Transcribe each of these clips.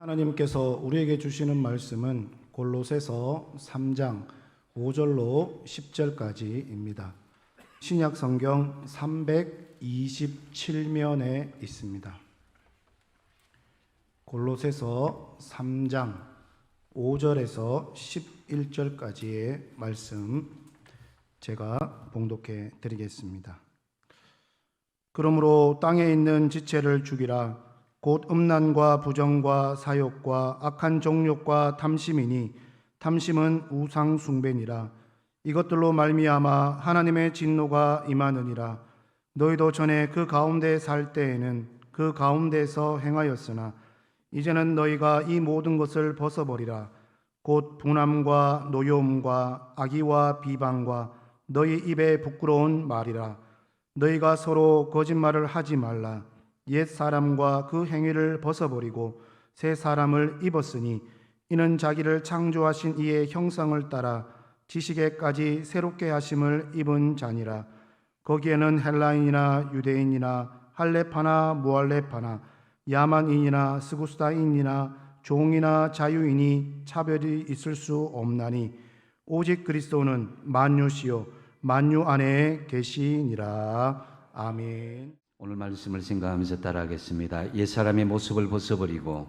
하나님께서 우리에게 주시는 말씀은 골로새서 3장 5절로 10절까지입니다. 신약 성경 327면에 있습니다. 골로새서 3장 5절에서 11절까지의 말씀 제가 봉독해 드리겠습니다. 그러므로 땅에 있는 지체를 죽이라. 곧 음란과 부정과 사욕과 악한 정욕과 탐심이니 탐심은 우상 숭배니라. 이것들로 말미암아 하나님의 진노가 임하느니라. 너희도 전에 그 가운데 살 때에는 그 가운데서 행하였으나 이제는 너희가 이 모든 것을 벗어버리라. 곧 분함과 노여움과 악의와 비방과 너희 입에 부끄러운 말이라. 너희가 서로 거짓말을 하지 말라. 옛 사람과 그 행위를 벗어버리고 새 사람을 입었으니 이는 자기를 창조하신 이의 형상을 따라 지식에까지 새롭게 하심을 입은 자니라. 거기에는 헬라인이나 유대인이나 할레파나 무할레파나 야만인이나 스구스다인이나 종이나 자유인이 차별이 있을 수 없나니 오직 그리스도는 만유시요 만유 안에 계시니라. 아멘. 오늘 말씀을 생각하면서 따라하겠습니다. 옛사람의 모습을 벗어버리고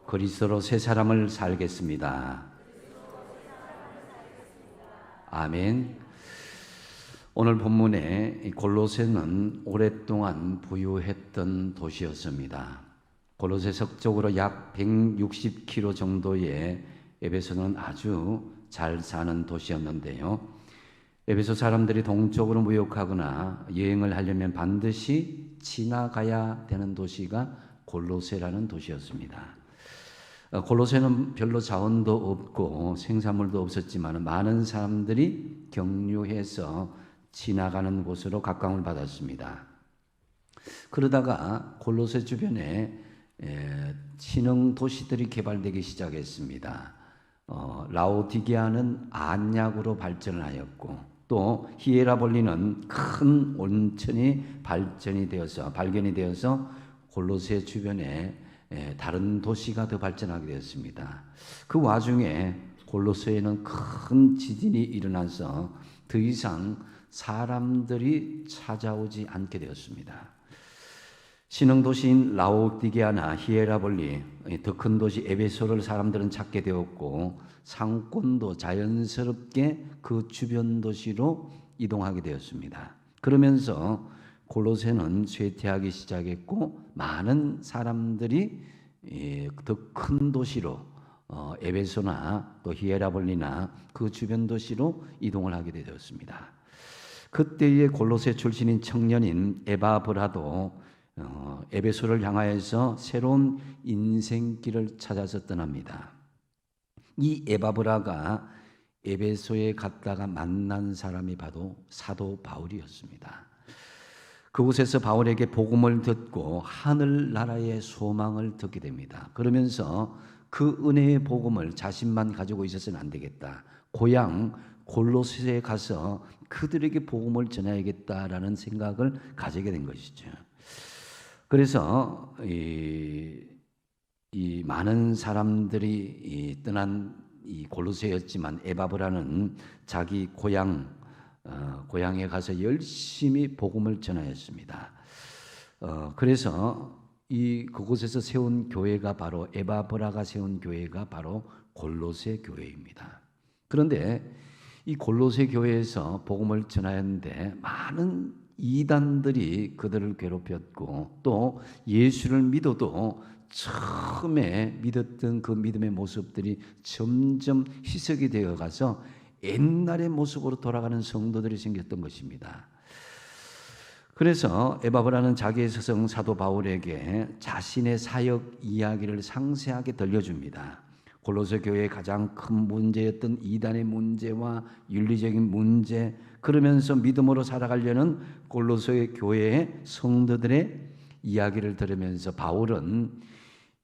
그리스도로 새 사람을 살겠습니다. 아멘. 오늘 본문에 골로새는 오랫동안 부유했던 도시였습니다. 골로새 서쪽으로 약 160km 정도의 에베소는 아주 잘 사는 도시였는데요. 에베소 사람들이 동쪽으로 무역하거나 여행을 하려면 반드시 지나가야 되는 도시가 골로새라는 도시였습니다. 골로새는 별로 자원도 없고 생산물도 없었지만 많은 사람들이 경유해서 지나가는 곳으로 각광을 받았습니다. 그러다가 골로새 주변에 신흥 도시들이 개발되기 시작했습니다. 라오디게아는 안약으로 발전을 하였고 또 히에라볼리는 큰 온천이 발견이 되어서 골로새 주변에 다른 도시가 더 발전하게 되었습니다. 그 와중에 골로새에는 큰 지진이 일어나서 더 이상 사람들이 찾아오지 않게 되었습니다. 신흥도시인 라오디게아나 히에라볼리, 더 큰 도시 에베소를 사람들은 찾게 되었고 상권도 자연스럽게 그 주변 도시로 이동하게 되었습니다. 그러면서 골로새는 쇠퇴하기 시작했고 많은 사람들이 더 큰 도시로 에베소나 또 히에라볼리나 그 주변 도시로 이동을 하게 되었습니다. 그때의 골로새 출신인 청년인 에바브라도 에베소를 향하여서 새로운 인생길을 찾아서 떠납니다. 이 에바브라가 에베소에 갔다가 만난 사람이 바로 사도 바울이었습니다. 그곳에서 바울에게 복음을 듣고 하늘나라의 소망을 듣게 됩니다. 그러면서 그 은혜의 복음을 자신만 가지고 있어서는 안 되겠다. 고향 골로새에 가서 그들에게 복음을 전해야겠다라는 생각을 가지게 된 것이죠. 그래서 이 많은 사람들이 떠난 이 골로새였지만 에바브라는 자기 고향에 가서 열심히 복음을 전하였습니다. 그래서 그곳에서 세운 교회가 바로 에바브라가 세운 교회가 바로 골로새 교회입니다. 그런데 이 골로새 교회에서 복음을 전하였는데 많은 이단들이 그들을 괴롭혔고 또 예수를 믿어도 처음에 믿었던 그 믿음의 모습들이 점점 희석이 되어 가서 옛날의 모습으로 돌아가는 성도들이 생겼던 것입니다. 그래서 에바브라는 자기의 스승 사도 바울에게 자신의 사역 이야기를 상세하게 들려줍니다. 골로새 교회의 가장 큰 문제였던 이단의 문제와 윤리적인 문제, 그러면서 믿음으로 살아가려는 골로새 교회의 성도들의 이야기를 들으면서 바울은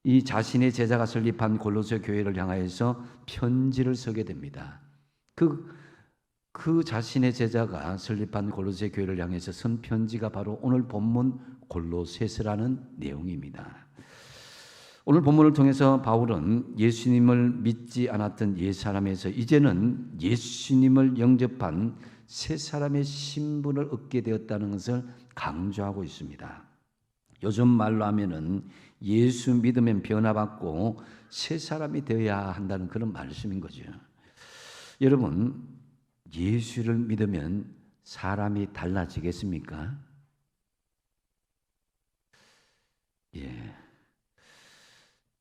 이 자신의 제자가 설립한 골로새 교회를 향하여서 편지를 쓰게 됩니다. 그 자신의 제자가 설립한 골로새 교회를 향해서 쓴 편지가 바로 오늘 본문 골로새서라는 내용입니다. 오늘 본문을 통해서 바울은 예수님을 믿지 않았던 옛사람에서 이제는 예수님을 영접한 새 사람의 신분을 얻게 되었다는 것을 강조하고 있습니다. 요즘 말로 하면은 예수 믿으면 변화받고 새 사람이 되어야 한다는 그런 말씀인 거죠. 여러분, 예수를 믿으면 사람이 달라지겠습니까? 예.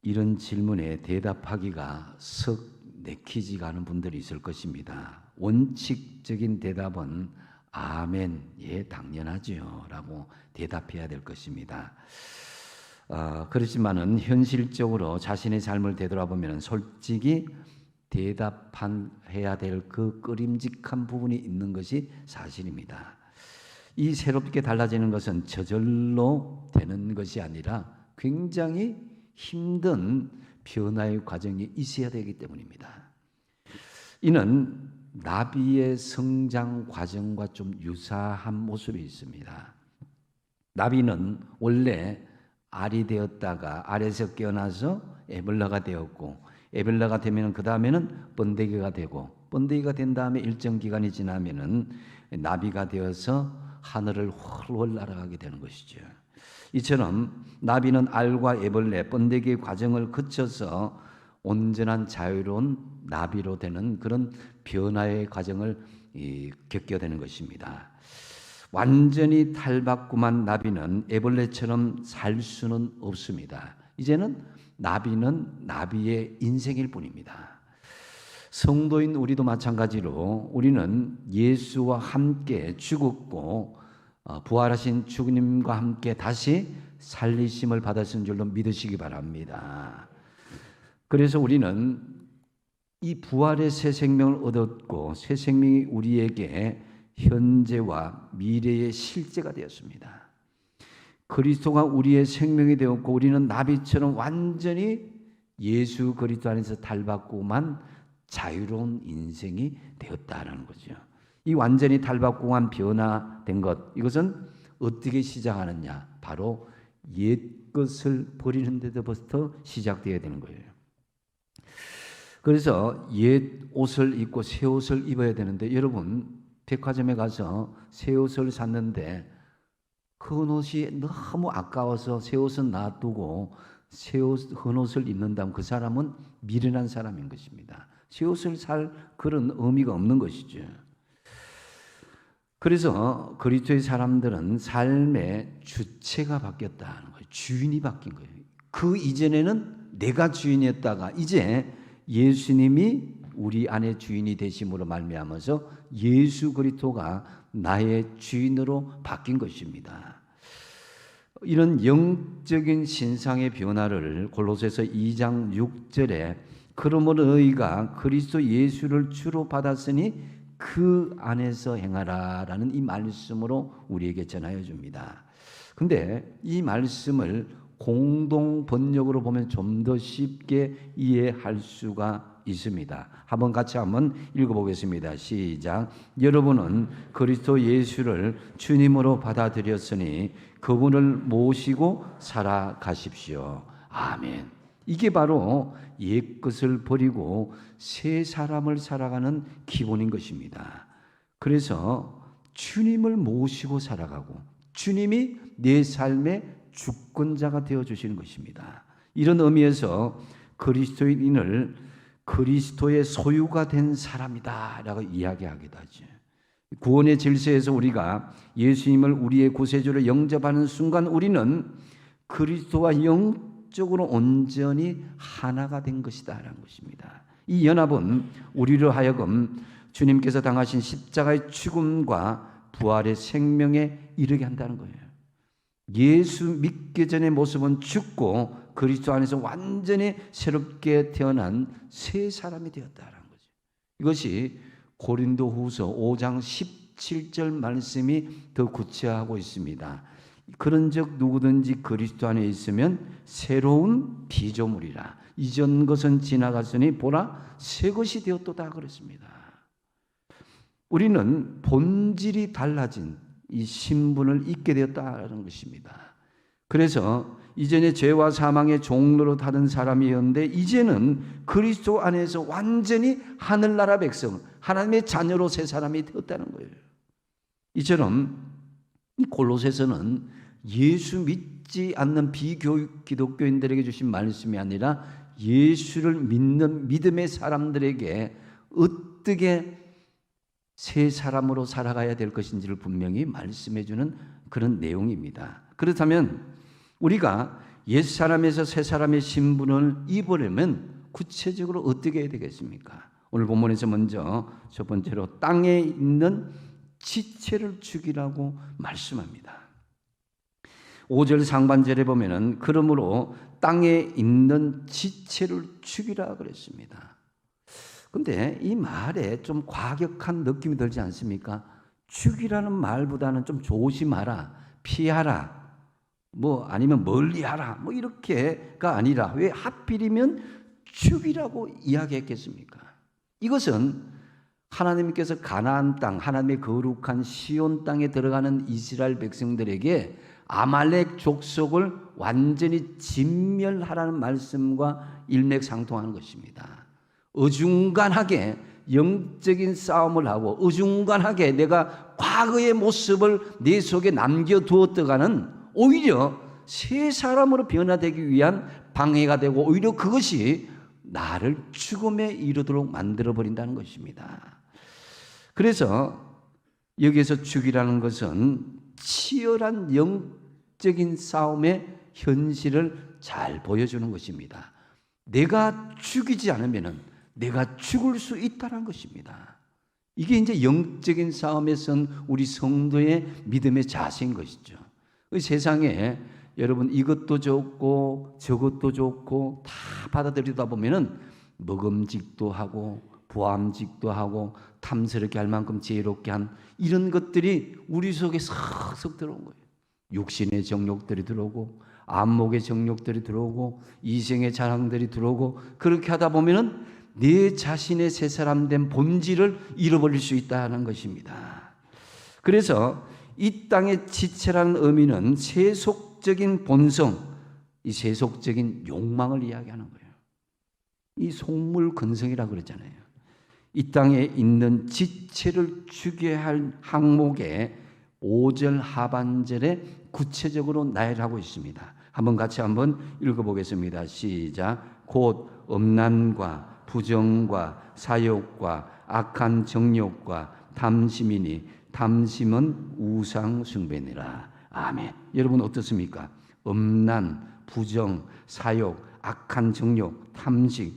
이런 질문에 대답하기가 썩 내키지가 않은 분들이 있을 것입니다. 원칙적인 대답은 아멘, 예, 당연하지요 라고 대답해야 될 것입니다. 그렇지만은 현실적으로 자신의 삶을 되돌아보면 솔직히 대답해야 될 그 꺼림직한 부분이 있는 것이 사실입니다. 이 새롭게 달라지는 것은 저절로 되는 것이 아니라 굉장히 힘든 변화의 과정이 있어야 되기 때문입니다. 이는 나비의 성장 과정과 좀 유사한 모습이 있습니다. 나비는 원래 알이 되었다가 알에서 깨어나서 애벌레가 되었고, 애벌레가 되면 그 다음에는 번데기가 되고, 번데기가 된 다음에 일정 기간이 지나면은 나비가 되어서 하늘을 훨훨 날아가게 되는 것이죠. 이처럼 나비는 알과 애벌레, 번데기의 과정을 거쳐서 온전한 자유로운 나비로 되는 그런 변화의 과정을 겪게 되는 것입니다. 완전히 탈바꿈한 나비는 애벌레처럼 살 수는 없습니다. 이제는 나비는 나비의 인생일 뿐입니다. 성도인 우리도 마찬가지로 우리는 예수와 함께 죽었고 부활하신 주님과 함께 다시 살리심을 받았은 줄로 믿으시기 바랍니다. 그래서 우리는 이 부활의 새 생명을 얻었고 새 생명이 우리에게 현재와 미래의 실제가 되었습니다. 그리스도가 우리의 생명이 되었고 우리는 나비처럼 완전히 예수 그리스도 안에서 탈바꿈한 자유로운 인생이 되었다라는 거죠. 이 완전히 탈바꿈한 변화된 것, 이것은 어떻게 시작하느냐? 바로 옛 것을 버리는 데서부터 시작되어야 되는 거예요. 그래서 옛 옷을 입고 새 옷을 입어야 되는데, 여러분 백화점에 가서 새 옷을 샀는데 그 옷이 너무 아까워서 새 옷은 놔두고 헌 옷을 입는다면 그 사람은 미련한 사람인 것입니다. 새 옷을 살 그런 의미가 없는 것이죠. 그래서 그리스도의 사람들은 삶의 주체가 바뀌었다는 거예요. 주인이 바뀐 거예요. 그 이전에는 내가 주인이었다가 이제 예수님이 우리 안에 주인이 되심으로 말미암아서 예수 그리스도가 나의 주인으로 바뀐 것입니다. 이런 영적인 신상의 변화를 골로새서 2장 6절에 그러므로 너희가 그리스도 예수를 주로 받았으니 그 안에서 행하라라는 이 말씀으로 우리에게 전하여 줍니다. 근데 이 말씀을 공동 번역으로 보면 좀 더 쉽게 이해할 수가 있습니다. 한번 같이 한번 읽어보겠습니다. 시작. 여러분은 그리스도 예수를 주님으로 받아들였으니 그분을 모시고 살아가십시오. 아멘. 이게 바로 옛것을 버리고 새 사람을 살아가는 기본인 것입니다. 그래서 주님을 모시고 살아가고 주님이 내 삶의 주권자가 되어주시는 것입니다. 이런 의미에서 그리스도인을 그리스도의 소유가 된 사람이다 라고 이야기하기도 하죠. 구원의 질서에서 우리가 예수님을 우리의 구세주로 영접하는 순간 우리는 그리스도와 영적으로 온전히 하나가 된 것이다 라는 것입니다. 이 연합은 우리로 하여금 주님께서 당하신 십자가의 죽음과 부활의 생명에 이르게 한다는 거예요. 예수 믿기 전의 모습은 죽고 그리스도 안에서 완전히 새롭게 태어난 새 사람이 되었다는 거죠. 이것이 고린도후서 5장 17절 말씀이 더 구체화하고 있습니다. 그런즉 누구든지 그리스도 안에 있으면 새로운 피조물이라. 이전 것은 지나갔으니 보라 새 것이 되었도다 그랬습니다. 우리는 본질이 달라진 이 신분을 잊게 되었다는 것입니다. 그래서 이전에 죄와 사망의 종로로 타던 사람이었는데 이제는 그리스도 안에서 완전히 하늘나라 백성, 하나님의 자녀로 새 사람이 되었다는 거예요. 이처럼 이 골로새서는 예수 믿지 않는 비교육 기독교인들에게 주신 말씀이 아니라 예수를 믿는 믿음의 사람들에게 어떻게 새 사람으로 살아가야 될 것인지를 분명히 말씀해 주는 그런 내용입니다. 그렇다면 우리가 옛사람에서 새사람의 신분을 입으려면 구체적으로 어떻게 해야 되겠습니까? 오늘 본문에서 먼저 첫 번째로 땅에 있는 지체를 죽이라고 말씀합니다. 5절 상반절에 보면은 그러므로 땅에 있는 지체를 죽이라 그랬습니다. 근데 이 말에 좀 과격한 느낌이 들지 않습니까? 죽이라는 말보다는 좀 조심하라, 피하라, 뭐 아니면 멀리하라, 뭐 이렇게가 아니라 왜 하필이면 죽이라고 이야기했겠습니까? 이것은 하나님께서 가나안 땅, 하나님의 거룩한 시온 땅에 들어가는 이스라엘 백성들에게 아말렉 족속을 완전히 진멸하라는 말씀과 일맥상통하는 것입니다. 어중간하게 영적인 싸움을 하고 어중간하게 내가 과거의 모습을 내 속에 남겨두었다가는 오히려 새 사람으로 변화되기 위한 방해가 되고 오히려 그것이 나를 죽음에 이르도록 만들어버린다는 것입니다. 그래서 여기에서 죽이라는 것은 치열한 영적인 싸움의 현실을 잘 보여주는 것입니다. 내가 죽이지 않으면 내가 죽을 수 있다는 것입니다. 이게 이제 영적인 싸움에 선 우리 성도의 믿음의 자세인 것이죠. 세상에 여러분 이것도 좋고 저것도 좋고 다 받아들이다 보면은 먹음직도 하고 부함직도 하고 탐스럽게 할 만큼 지혜롭게 한 이런 것들이 우리 속에 싹싹 들어온 거예요. 육신의 정욕들이 들어오고 안목의 정욕들이 들어오고 이생의 자랑들이 들어오고 그렇게 하다 보면은 내 자신의 새 사람 된 본질을 잃어버릴 수 있다는 것입니다. 그래서 이 땅의 지체라는 의미는 세속적인 본성, 이 세속적인 욕망을 이야기하는 거예요. 이 속물근성이라고 그러잖아요. 이 땅에 있는 지체를 죽여야 할 항목에 5절 하반절에 구체적으로 나열하고 있습니다. 한번 같이 한번 읽어보겠습니다. 시작. 곧 음란과 부정과 사욕과 악한 정욕과 탐심이니 탐심은 우상 숭배니라. 아멘. 여러분 어떻습니까? 음란, 부정, 사욕, 악한 정욕, 탐심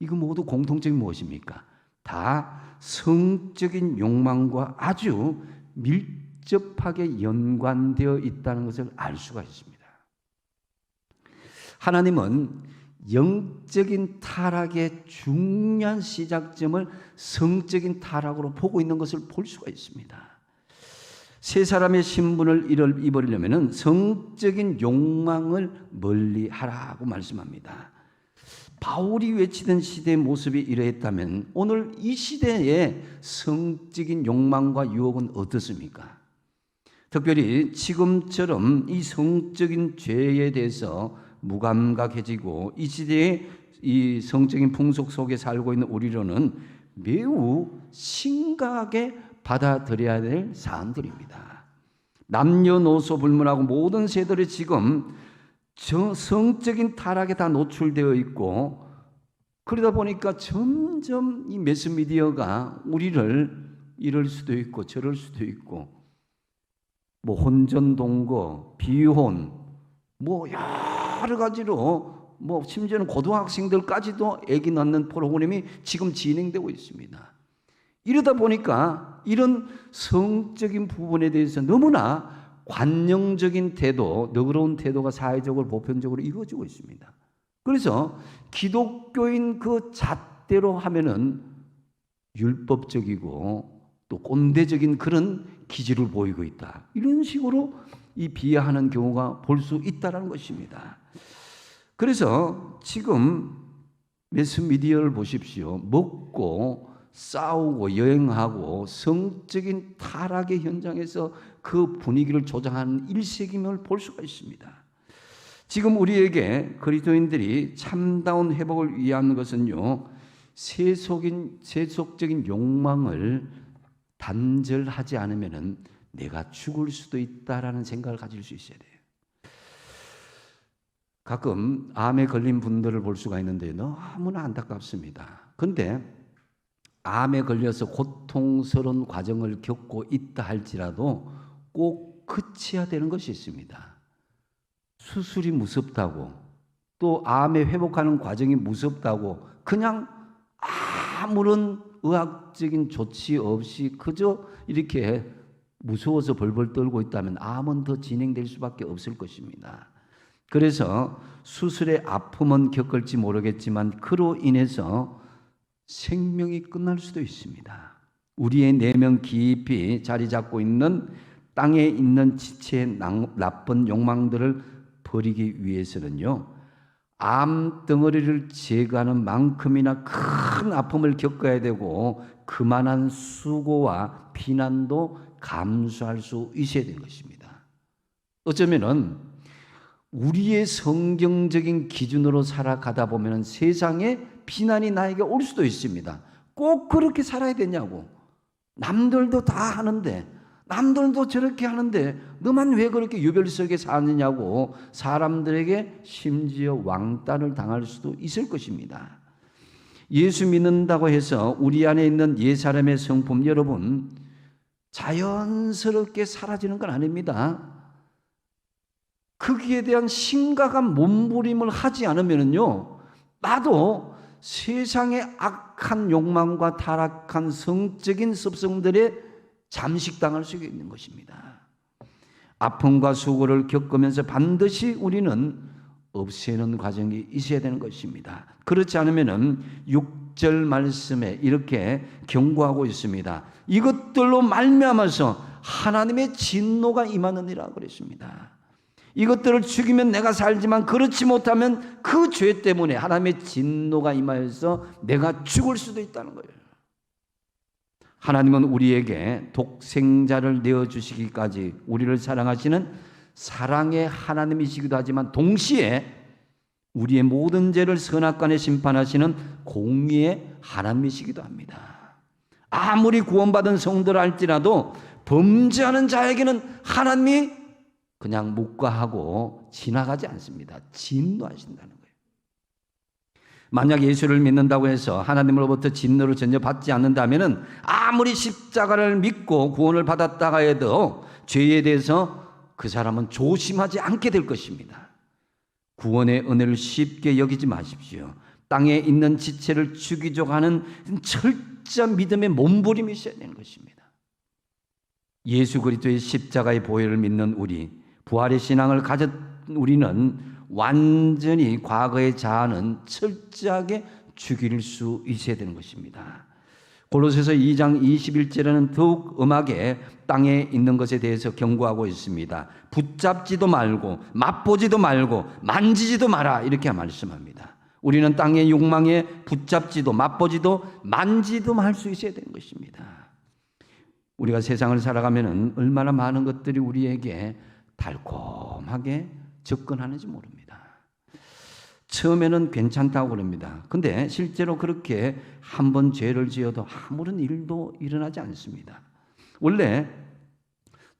이거 모두 공통점이 무엇입니까? 다 성적인 욕망과 아주 밀접하게 연관되어 있다는 것을 알 수가 있습니다. 하나님은 영적인 타락의 중요한 시작점을 성적인 타락으로 보고 있는 것을 볼 수가 있습니다. 새 사람의 신분을 입으려면 성적인 욕망을 멀리하라고 말씀합니다. 바울이 외치던 시대의 모습이 이러했다면 오늘 이 시대의 성적인 욕망과 유혹은 어떻습니까? 특별히 지금처럼 이 성적인 죄에 대해서 무감각해지고 이 시대의 이 성적인 풍속 속에 살고 있는 우리로는 매우 심각하게 받아들여야 될 사안들입니다. 남녀노소 불문하고 모든 세대들이 지금 성적인 타락에 다 노출되어 있고 그러다 보니까 점점 이 매스미디어가 우리를 이럴 수도 있고 저럴 수도 있고 뭐 혼전동거, 비혼 뭐 여러 가지로 뭐 심지어는 고등학생들까지도 애기 낳는 프로그램이 지금 진행되고 있습니다. 이러다 보니까 이런 성적인 부분에 대해서 너무나 관용적인 태도, 너그러운 태도가 사회적으로 보편적으로 이루어지고 있습니다. 그래서 기독교인 그 잣대로 하면은 율법적이고 또 꼰대적인 그런 기질을 보이고 있다. 이런 식으로 이 비하하는 경우가 볼 수 있다는 것입니다. 그래서 지금 매스미디어를 보십시오. 먹고 싸우고 여행하고 성적인 타락의 현장에서 그 분위기를 조장하는 일색임을 볼 수가 있습니다. 지금 우리에게 그리스도인들이 참다운 회복을 위한 것은요, 세속적인 욕망을 단절하지 않으면은 내가 죽을 수도 있다라는 생각을 가질 수 있어야 돼요. 가끔 암에 걸린 분들을 볼 수가 있는데 너무나 안타깝습니다. 그런데 암에 걸려서 고통스러운 과정을 겪고 있다 할지라도 꼭 그쳐야 되는 것이 있습니다. 수술이 무섭다고, 또 암에 회복하는 과정이 무섭다고 그냥 아무런 의학적인 조치 없이 그저 이렇게 무서워서 벌벌 떨고 있다면 암은 더 진행될 수밖에 없을 것입니다. 그래서 수술의 아픔은 겪을지 모르겠지만 그로 인해서 생명이 끝날 수도 있습니다. 우리의 내면 깊이 자리 잡고 있는 땅에 있는 지체의 나쁜 욕망들을 버리기 위해서는요, 암덩어리를 제거하는 만큼이나 큰 아픔을 겪어야 되고 그만한 수고와 비난도 감수할 수 있어야 되는 것입니다. 어쩌면은 우리의 성경적인 기준으로 살아가다 보면 세상에 비난이 나에게 올 수도 있습니다. 꼭 그렇게 살아야 되냐고. 남들도 다 하는데, 남들도 저렇게 하는데 너만 왜 그렇게 유별석에 사느냐고 사람들에게 심지어 왕따를 당할 수도 있을 것입니다. 예수 믿는다고 해서 우리 안에 있는 옛사람의 성품, 여러분, 자연스럽게 사라지는 건 아닙니다. 거기에 대한 심각한 몸부림을 하지 않으면요, 나도 세상의 악한 욕망과 타락한 성적인 습성들에 잠식당할 수 있는 것입니다. 아픔과 수고를 겪으면서 반드시 우리는 없애는 과정이 있어야 되는 것입니다. 그렇지 않으면 6절 말씀에 이렇게 경고하고 있습니다. 이것들로 말미암아서 하나님의 진노가 임하느니라 그랬습니다. 이것들을 죽이면 내가 살지만 그렇지 못하면 그 죄 때문에 하나님의 진노가 임하여서 내가 죽을 수도 있다는 거예요. 하나님은 우리에게 독생자를 내어주시기까지 우리를 사랑하시는 사랑의 하나님이시기도 하지만 동시에 우리의 모든 죄를 선악간에 심판하시는 공의의 하나님이시기도 합니다. 아무리 구원받은 성도라 할지라도 범죄하는 자에게는 하나님이 그냥 묵과하고 지나가지 않습니다. 진노하신다는 거예요. 만약 예수를 믿는다고 해서 하나님으로부터 진노를 전혀 받지 않는다면 아무리 십자가를 믿고 구원을 받았다가 해도 죄에 대해서 그 사람은 조심하지 않게 될 것입니다. 구원의 은혜를 쉽게 여기지 마십시오. 땅에 있는 지체를 죽이려고 하는 철저한 믿음의 몸부림이 있어야 되는 것입니다. 예수 그리스도의 십자가의 보혈을 믿는 우리, 부활의 신앙을 가진 우리는 완전히 과거의 자아는 철저하게 죽일 수 있어야 되는 것입니다. 골로새서 2장 21절에는 더욱 엄하게 땅에 있는 것에 대해서 경고하고 있습니다. 붙잡지도 말고 맛보지도 말고 만지지도 마라 이렇게 말씀합니다. 우리는 땅의 욕망에 붙잡지도 맛보지도 만지도 말 수 있어야 되는 것입니다. 우리가 세상을 살아가면 얼마나 많은 것들이 우리에게 달콤하게 접근하는지 모릅니다. 처음에는 괜찮다고 그럽니다. 근데 실제로 그렇게 한 번 죄를 지어도 아무런 일도 일어나지 않습니다. 원래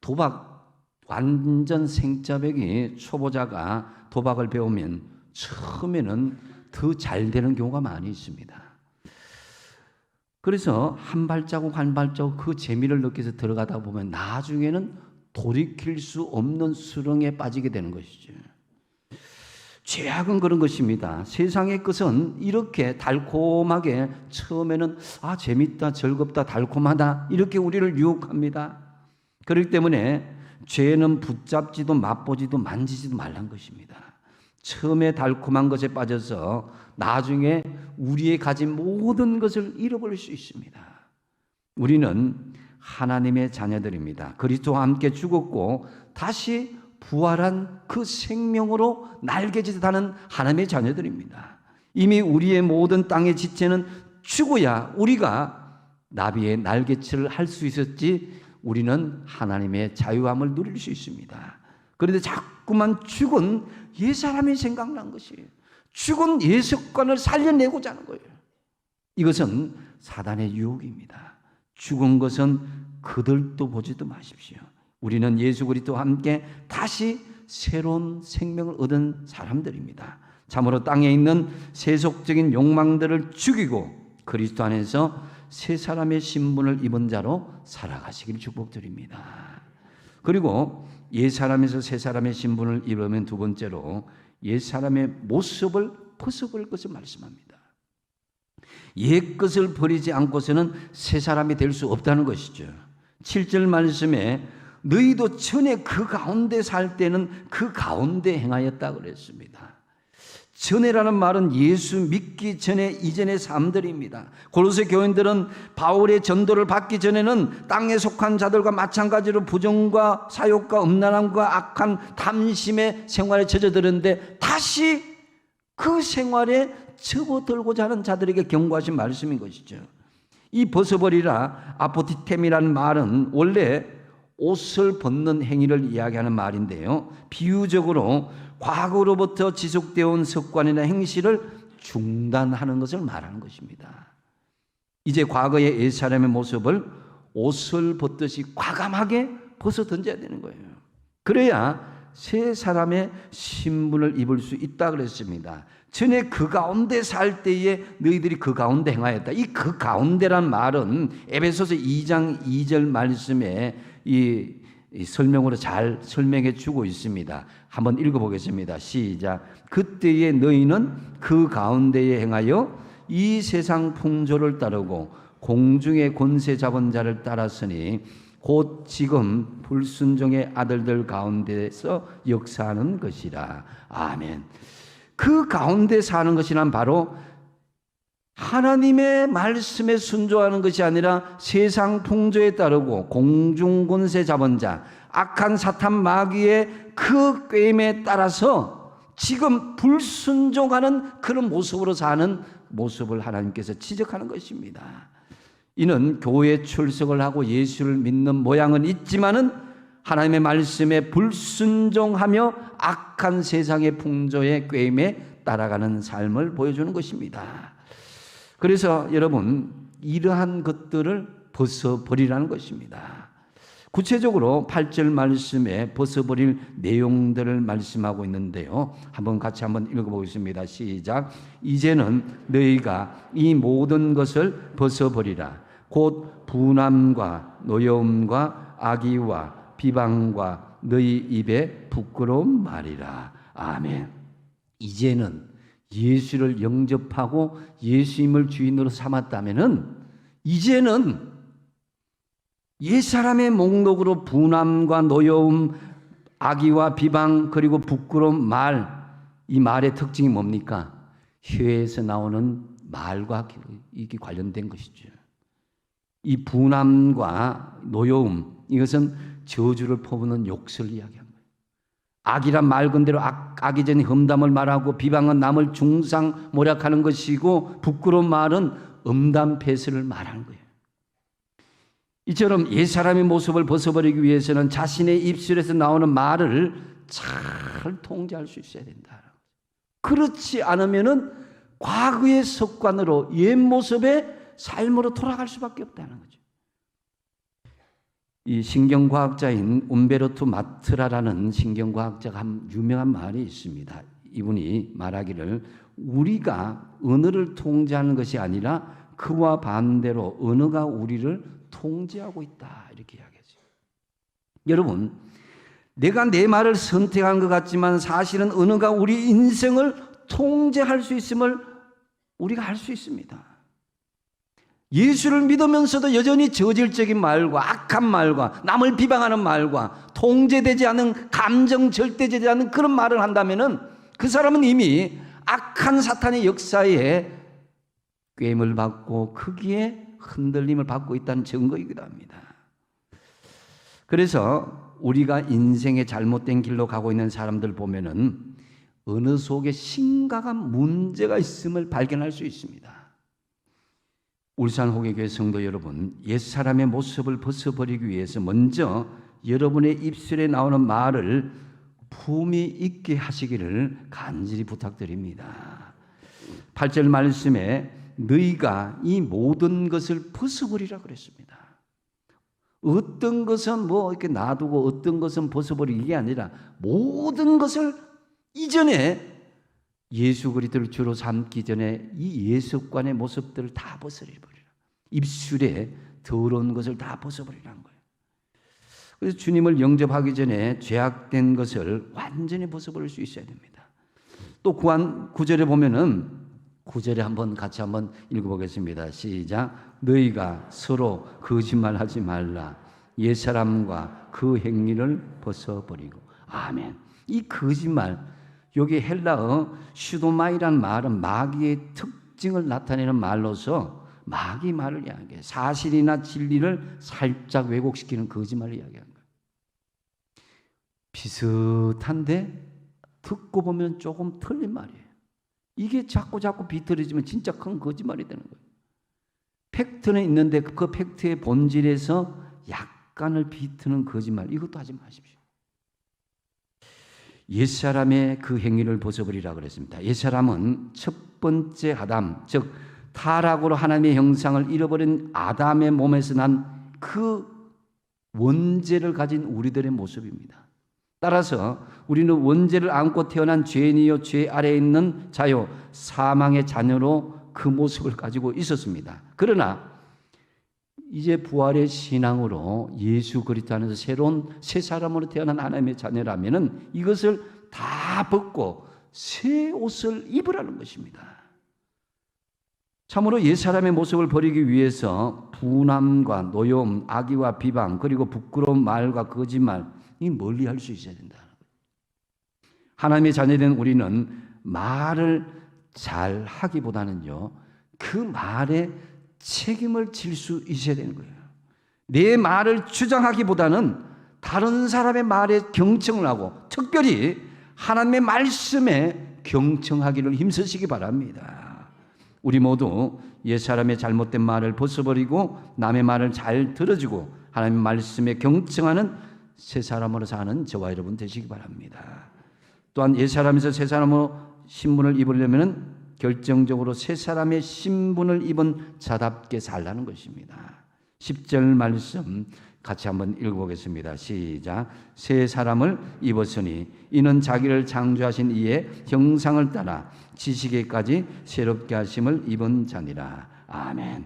도박 완전 생짜배기 초보자가 도박을 배우면 처음에는 더 잘 되는 경우가 많이 있습니다. 그래서 한 발자국 한 발자국 그 재미를 느껴서 들어가다 보면 나중에는 돌이킬 수 없는 수렁에 빠지게 되는 것이죠. 죄악은 그런 것입니다. 세상의 것은 이렇게 달콤하게 처음에는 재밌다, 즐겁다, 달콤하다 이렇게 우리를 유혹합니다. 그렇기 때문에 죄는 붙잡지도 맛보지도 만지지도 말란 것입니다. 처음에 달콤한 것에 빠져서 나중에 우리의 가진 모든 것을 잃어버릴 수 있습니다. 우리는 하나님의 자녀들입니다. 그리스도와 함께 죽었고 다시 부활한 그 생명으로 날개짓하는 하나님의 자녀들입니다. 이미 우리의 모든 땅의 지체는 죽어야 우리가 나비의 날개치를 할 수 있었지 우리는 하나님의 자유함을 누릴 수 있습니다. 그런데 자꾸만 죽은 옛사람이 생각난 것이에요. 죽은 옛 습관을 살려내고자 하는 거예요. 이것은 사단의 유혹입니다. 죽은 것은 그들도 보지도 마십시오. 우리는 예수 그리스도와 함께 다시 새로운 생명을 얻은 사람들입니다. 참으로 땅에 있는 세속적인 욕망들을 죽이고 그리스도 안에서 새 사람의 신분을 입은 자로 살아가시길 축복드립니다. 그리고 옛 사람에서 새 사람의 신분을 입으면 두 번째로 옛 사람의 모습을 벗어버릴 것을 말씀합니다. 옛 것을 버리지 않고서는 새 사람이 될 수 없다는 것이죠. 7절 말씀에 너희도 전에 그 가운데 살 때는 그 가운데 행하였다 그랬습니다. 전에라는 말은 예수 믿기 전에 이전의 삶들입니다. 골로새 교인들은 바울의 전도를 받기 전에는 땅에 속한 자들과 마찬가지로 부정과 사욕과 음란함과 악한 탐심의 생활에 젖어들었는데 다시 그 생활에 접어들고자 하는 자들에게 경고하신 말씀인 것이죠. 이 벗어버리라 아포티템이라는 말은 원래 옷을 벗는 행위를 이야기하는 말인데요, 비유적으로 과거로부터 지속되어 온 습관이나 행실을 중단하는 것을 말하는 것입니다. 이제 과거의 옛사람의 모습을 옷을 벗듯이 과감하게 벗어 던져야 되는 거예요. 그래야 새 사람의 신분을 입을 수 있다 그랬습니다. 전에 그 가운데 살 때에 너희들이 그 가운데 행하였다. 이 그 가운데란 말은 에베소서 2장 2절 말씀에 이 설명으로 잘 설명해 주고 있습니다. 한번 읽어보겠습니다. 시작. 그때에 너희는 그 가운데에 행하여 이 세상 풍조를 따르고 공중의 권세 잡은 자를 따랐으니 곧 지금 불순종의 아들들 가운데서 역사하는 것이라. 아멘. 그 가운데 사는 것이란 바로 하나님의 말씀에 순종하는 것이 아니라 세상 풍조에 따르고 공중 권세 잡은 자, 악한 사탄 마귀의 그 꾀임에 따라서 지금 불순종하는 그런 모습으로 사는 모습을 하나님께서 지적하는 것입니다. 이는 교회에 출석을 하고 예수를 믿는 모양은 있지만은 하나님의 말씀에 불순종하며 악한 세상의 풍조의 꾀임에 따라가는 삶을 보여주는 것입니다. 그래서 여러분, 이러한 것들을 벗어버리라는 것입니다. 구체적으로 8절 말씀에 벗어버릴 내용들을 말씀하고 있는데요, 같이 한번 읽어보겠습니다. 시작. 이제는 너희가 이 모든 것을 벗어버리라. 곧 분함과 노여움과 악의와 비방과 너희 입에 부끄러운 말이라. 아멘. 이제는 예수를 영접하고 예수님을 주인으로 삼았다면은 이제는 옛사람의 목록으로 분함과 노여움, 악의와 비방, 그리고 부끄러운 말, 이 말의 특징이 뭡니까? 혀에서 나오는 말과 이게 관련된 것이죠. 이 분함과 노여움, 이것은 저주를 퍼부는 욕설을 이야기합니다. 악이란 말 그대로 악이전에 험담을 말하고, 비방은 남을 중상모략하는 것이고, 부끄러운 말은 음담패설을 말하는 거예요. 이처럼 옛사람의 모습을 벗어버리기 위해서는 자신의 입술에서 나오는 말을 잘 통제할 수 있어야 된다. 그렇지 않으면은 과거의 습관으로 옛 모습의 삶으로 돌아갈 수밖에 없다는 거죠. 이 신경과학자인 움베르토 마트라라는 신경과학자가 한 유명한 말이 있습니다. 이분이 말하기를 우리가 언어를 통제하는 것이 아니라 그와 반대로 언어가 우리를 통제하고 있다, 이렇게 이야기하죠. 여러분, 내가 내 말을 선택한 것 같지만 사실은 언어가 우리 인생을 통제할 수 있음을 우리가 알 수 있습니다. 예수를 믿으면서도 여전히 저질적인 말과 악한 말과 남을 비방하는 말과 통제되지 않은 감정 절대되지 않은 그런 말을 한다면은 그 사람은 이미 악한 사탄의 역사에 꾀임을 받고 크기에 흔들림을 받고 있다는 증거이기도 합니다. 그래서 우리가 인생의 잘못된 길로 가고 있는 사람들 보면은 언어 속에 심각한 문제가 있음을 발견할 수 있습니다. 울산 호계교회 성도 여러분, 옛사람의 모습을 벗어버리기 위해서 먼저 여러분의 입술에 나오는 말을 품위 있게 하시기를 간절히 부탁드립니다. 8절 말씀에 너희가 이 모든 것을 벗어버리라 그랬습니다. 어떤 것은 뭐 이렇게 놔두고 어떤 것은 벗어버리기 이게 아니라 모든 것을 이전에 예수 그리스도를 주로 삼기 전에 이 예습관의 모습들을 다 벗어버리라. 입술에 더러운 것을 다 벗어버리라는 거예요. 그래서 주님을 영접하기 전에 죄악된 것을 완전히 벗어버릴 수 있어야 됩니다. 또 9절에 보면은 9절에 같이 한번 읽어보겠습니다. 시작. 너희가 서로 거짓말하지 말라. 옛사람과 그 행위를 벗어버리고. 아멘. 이 거짓말, 여기 헬라어 슈도마이란 말은 마귀의 특징을 나타내는 말로서 마귀 말을 이야기해요. 사실이나 진리를 살짝 왜곡시키는 거짓말을 이야기하는 거예요. 비슷한데 듣고 보면 조금 틀린 말이에요. 이게 자꾸 비틀어지면 진짜 큰 거짓말이 되는 거예요. 팩트는 있는데 그 팩트의 본질에서 약간을 비트는 거짓말, 이것도 하지 마십시오. 옛사람의 그 행위를 벗어버리라 그랬습니다. 옛사람은 첫 번째 아담, 즉 타락으로 하나님의 형상을 잃어버린 아담의 몸에서 난 그 원죄를 가진 우리들의 모습입니다. 따라서 우리는 원죄를 안고 태어난 죄인이요 죄 아래에 있는 자요 사망의 자녀로 그 모습을 가지고 있었습니다. 그러나 이제 부활의 신앙으로 예수 그리스도 안에서 새로운 새 사람으로 태어난 하나님의 자녀라면은 이것을 다 벗고 새 옷을 입으라는 것입니다. 참으로 옛사람의 모습을 버리기 위해서 분함과 노여움, 악의와 비방, 그리고 부끄러운 말과 거짓말, 이 멀리할 수 있어야 된다. 하나님의 자녀된 우리는 말을 잘 하기보다는요, 그 말에 책임을 질 수 있어야 되는 거예요. 내 말을 주장하기보다는 다른 사람의 말에 경청을 하고 특별히 하나님의 말씀에 경청하기를 힘쓰시기 바랍니다. 우리 모두 옛사람의 잘못된 말을 벗어버리고 남의 말을 잘 들어주고 하나님의 말씀에 경청하는 새 사람으로 사는 저와 여러분 되시기 바랍니다. 또한 옛사람에서 새 사람으로 신분을 입으려면 결정적으로 새 사람의 신분을 입은 자답게 살라는 것입니다. 10절 말씀 같이 한번 읽어보겠습니다. 시작. 새 사람을 입었으니 이는 자기를 창조하신 이의 형상을 따라 지식에까지 새롭게 하심을 입은 자니라. 아멘.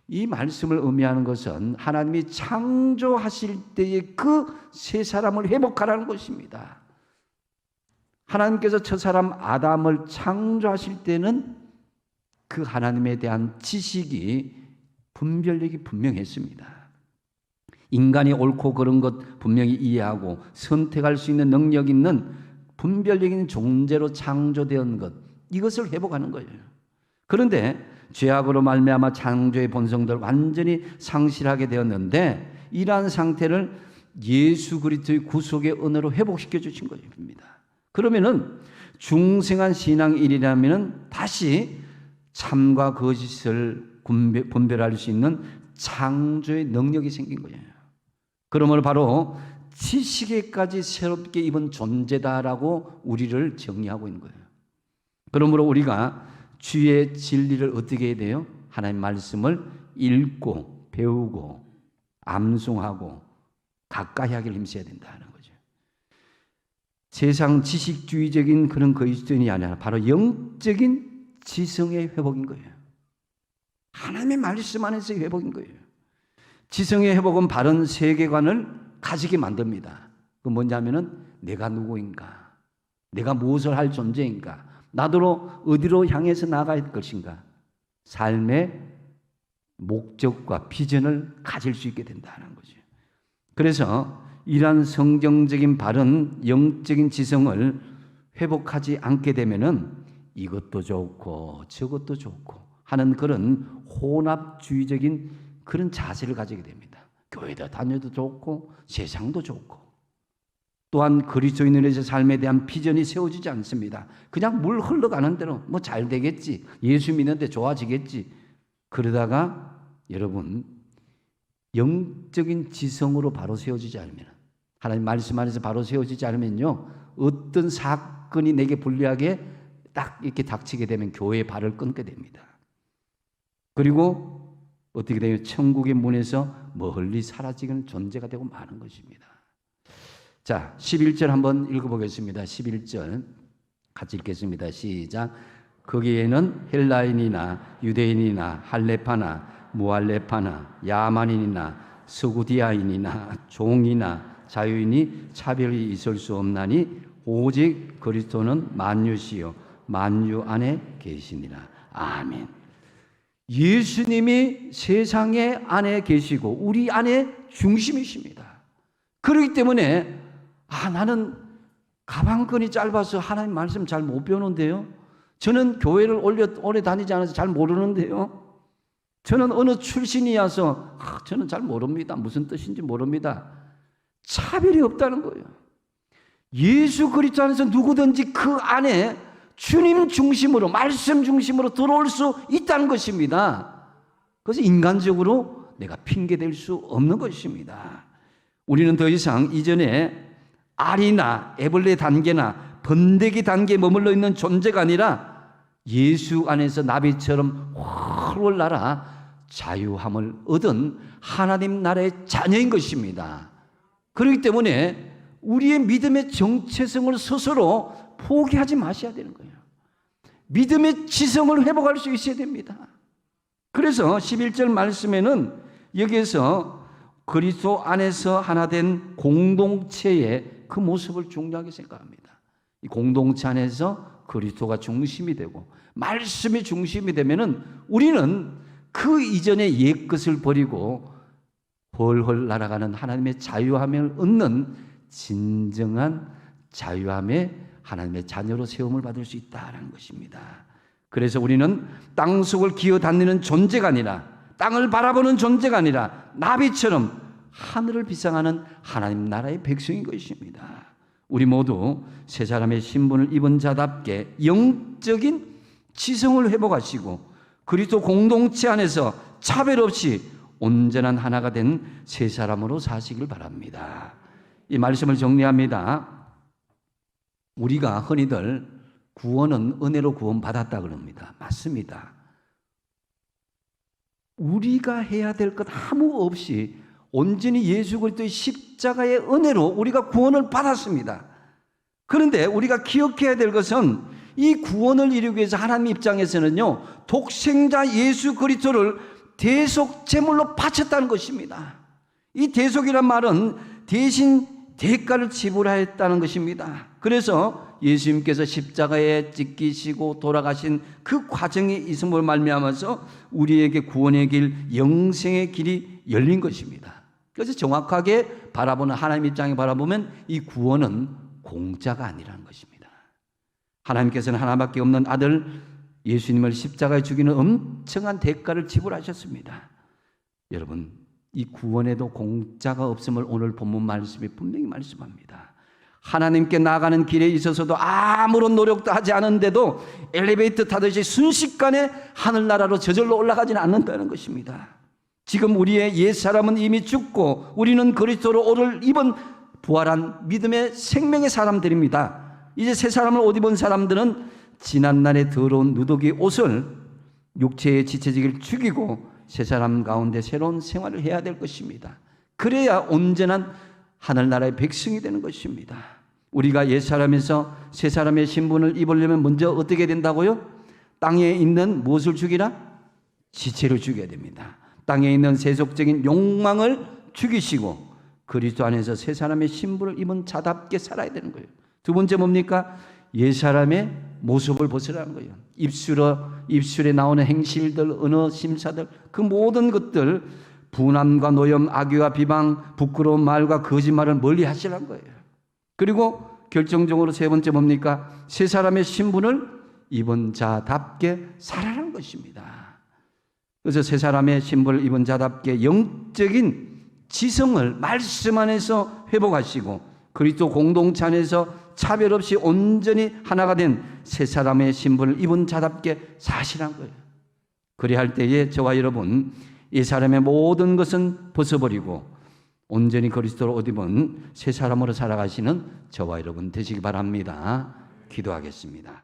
이 말씀을 의미하는 것은 하나님이 창조하실 때의 그 새 사람을 회복하라는 것입니다. 하나님께서 첫사람 아담을 창조하실 때는 그 하나님에 대한 지식이 분별력이 분명했습니다. 인간이 옳고 그른 것 분명히 이해하고 선택할 수 있는 능력 있는 분별력 있는 존재로 창조된 것, 이것을 회복하는 거예요. 그런데 죄악으로 말미암아 창조의 본성들 완전히 상실하게 되었는데 이러한 상태를 예수 그리스도의 구속의 은혜로 회복시켜 주신 것입니다. 그러면은 중생한 신앙인이라면은 다시 참과 거짓을 분별할 수 있는 창조의 능력이 생긴 거예요. 그러므로 바로 지식에까지 새롭게 입은 존재다라고 우리를 정의하고 있는 거예요. 그러므로 우리가 주의 진리를 어떻게 해야 돼요? 하나님의 말씀을 읽고 배우고 암송하고 가까이 하기를 힘써야 된다는 거죠. 세상 지식주의적인 그런 그리스도인이 아니라 바로 영적인 지성의 회복인 거예요. 하나님의 말씀 안에서의 회복인 거예요. 지성의 회복은 바른 세계관을 가지게 만듭니다. 그 뭐냐면은 내가 누구인가? 내가 무엇을 할 존재인가? 나더러 어디로 향해서 나아갈 것인가? 삶의 목적과 비전을 가질 수 있게 된다는 거죠. 그래서 이러한 성경적인 바른 영적인 지성을 회복하지 않게 되면은 이것도 좋고 저것도 좋고 하는 그런 혼합주의적인 그런 자세를 가지게 됩니다. 교회도 다녀도 좋고 세상도 좋고 또한 그리스도인으로서 삶에 대한 비전이 세워지지 않습니다. 그냥 물 흘러가는 대로 뭐 잘 되겠지, 예수 믿는데 좋아지겠지. 그러다가 여러분 영적인 지성으로 바로 세워지지 않으면, 하나님 말씀 안에서 바로 세워지지 않으면요, 어떤 사건이 내게 불리하게 딱 이렇게 닥치게 되면 교회의 발을 끊게 됩니다. 그리고 어떻게 되면 천국의 문에서 멀리 사라지는 존재가 되고 마는 것입니다. 자, 11절 한번 읽어보겠습니다. 11절 같이 읽겠습니다. 시작. 거기에는 헬라인이나 유대인이나 할레파나 무할레파나 야만인이나 서구디아인이나 종이나 자유인이 차별이 있을 수 없나니 오직 그리스도는 만유시요 만유 안에 계시니라. 아멘. 예수님이 세상의 안에 계시고 우리 안에 중심이십니다. 그렇기 때문에 나는 가방끈이 짧아서 하나님 말씀 잘 못 배우는데요. 저는 교회를 오래 다니지 않아서 잘 모르는데요. 저는 어느 출신이어서 저는 잘 모릅니다. 무슨 뜻인지 모릅니다. 차별이 없다는 거예요. 예수 그리스도 안에서 누구든지 그 안에 주님 중심으로 말씀 중심으로 들어올 수 있다는 것입니다. 그래서 인간적으로 내가 핑계댈 수 없는 것입니다. 우리는 더 이상 이전에 알이나 애벌레 단계나 번데기 단계에 머물러 있는 존재가 아니라 예수 안에서 나비처럼 훨훨 날아 자유함을 얻은 하나님 나라의 자녀인 것입니다. 그렇기 때문에 우리의 믿음의 정체성을 스스로 포기하지 마셔야 되는 거예요. 믿음의 지성을 회복할 수 있어야 됩니다. 그래서 11절 말씀에는 여기에서 그리스도 안에서 하나 된 공동체의 그 모습을 중요하게 생각합니다. 이 공동체 안에서 그리스도가 중심이 되고 말씀이 중심이 되면은 우리는 그 이전의 옛것을 버리고 훨훨 날아가는 하나님의 자유함을 얻는 진정한 자유함의 하나님의 자녀로 세움을 받을 수 있다는 것입니다. 그래서 우리는 땅속을 기어다니는 존재가 아니라 땅을 바라보는 존재가 아니라 나비처럼 하늘을 비상하는 하나님 나라의 백성인 것입니다. 우리 모두 새 사람의 신분을 입은 자답게 영적인 지성을 회복하시고 그리스도 공동체 안에서 차별 없이 온전한 하나가 된 새 사람으로 사시길 바랍니다. 이 말씀을 정리합니다. 우리가 흔히들 구원은 은혜로 구원받았다 그럽니다. 맞습니다. 우리가 해야 될 것 아무 없이 온전히 예수 그리스도의 십자가의 은혜로 우리가 구원을 받았습니다. 그런데 우리가 기억해야 될 것은 이 구원을 이루기 위해서 하나님 입장에서는요, 독생자 예수 그리스도를 대속 제물로 바쳤다는 것입니다. 이 대속이란 말은 대신 대가를 지불하였다는 것입니다. 그래서 예수님께서 십자가에 찢기시고 돌아가신 그 과정이 있음을 말미암아서 우리에게 구원의 길, 영생의 길이 열린 것입니다. 그래서 정확하게 바라보는 하나님 입장에 바라보면 이 구원은 공짜가 아니라는 것입니다. 하나님께서는 하나밖에 없는 아들 예수님을 십자가에 죽이는 엄청난 대가를 지불하셨습니다. 여러분, 이 구원에도 공짜가 없음을 오늘 본문 말씀이 분명히 말씀합니다. 하나님께 나아가는 길에 있어서도 아무런 노력도 하지 않은데도 엘리베이터 타듯이 순식간에 하늘나라로 저절로 올라가지는 않는다는 것입니다. 지금 우리의 옛사람은 이미 죽고 우리는 그리스도로 오를 입은 부활한 믿음의 생명의 사람들입니다. 이제 새 사람을 옷 입은 사람들은 지난날의 더러운 누더기 옷을 육체의 지체지기를 죽이고 새 사람 가운데 새로운 생활을 해야 될 것입니다. 그래야 온전한 하늘나라의 백성이 되는 것입니다. 우리가 옛사람에서 새 사람의 신분을 입으려면 먼저 어떻게 된다고요? 땅에 있는 무엇을 죽이라? 지체를 죽여야 됩니다. 땅에 있는 세속적인 욕망을 죽이시고 그리스도 안에서 새 사람의 신분을 입은 자답게 살아야 되는 거예요. 두 번째 뭡니까? 옛사람의 모습을 벗으라는 거예요. 입술에 나오는 행실들, 언어 심사들, 그 모든 것들, 분함과 노염, 악의와 비방, 부끄러운 말과 거짓말을 멀리 하시라는 거예요. 그리고 결정적으로 세 번째 뭡니까? 새 사람의 신분을 입은 자답게 살아라는 것입니다. 그래서 새 사람의 신분을 입은 자답게 영적인 지성을 말씀 안에서 회복하시고 그리스도 공동체 안에서 차별 없이 온전히 하나가 된 새 사람의 신분을 입은 자답게 사시라는 거예요. 그리할 때에 저와 여러분 이 사람의 모든 것은 벗어버리고 온전히 그리스도로 옷 입은 새 사람으로 살아가시는 저와 여러분 되시기 바랍니다. 기도하겠습니다.